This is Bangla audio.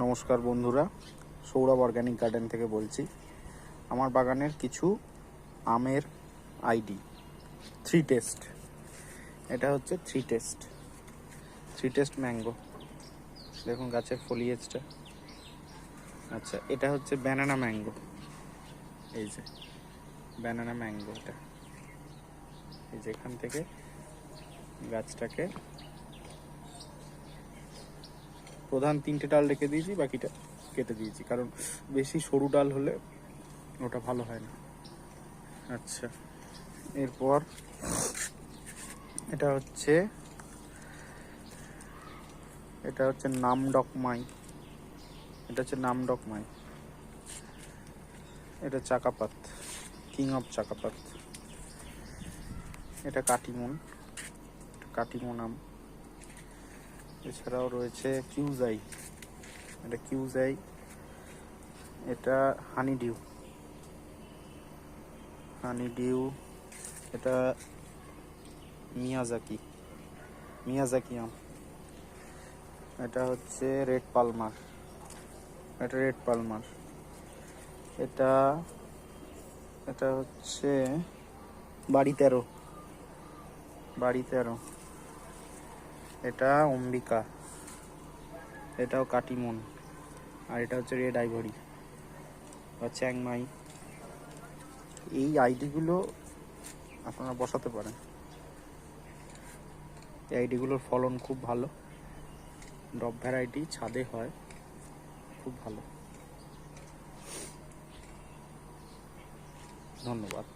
নমস্কার বন্ধুরা, সৌরভ অর্গানিক গার্ডেন থেকে বলছি। আমার বাগানের কিছু আমের আইডি থ্রি টেস্ট। এটা হচ্ছে থ্রি টেস্ট ম্যাঙ্গো। দেখুন গাছের ফলিয়েজটা। আচ্ছা, এটা হচ্ছে ব্যানানা ম্যাঙ্গো। এই যে ব্যানানা ম্যাঙ্গো, এটা এই যে এখান থেকে গাছটাকে প্রধান 3টে ডাল রেখে দিয়েছি, বাকিটা কেটে দিয়েছি, কারণ বেশি সরু ডাল হলে ওটা ভালো হয় না। আচ্ছা, এরপর এটা হচ্ছে নামডকমাই। এটা চাকাপাত, কিং অফ চাকাপাত। এটা কাটিমন আম। এছাড়াও রয়েছে কিউজাই। এটা হানিডিউ। এটা মিয়াজাকি আম। এটা হচ্ছে রেড পালমার। এটা হচ্ছে বাড়ি তেরো। এটা অম্বিকা। এটাও কাটিমন। আর এটা হচ্ছে রেড আইভরি বা চ্যাংমাই। এই আইডিগুলো আপনারা বসাতে পারেন। এই আইডিগুলোর ফলন খুব ভালো, ডব ভ্যারাইটি, ছাদে হয়, খুব ভালো। ধন্যবাদ।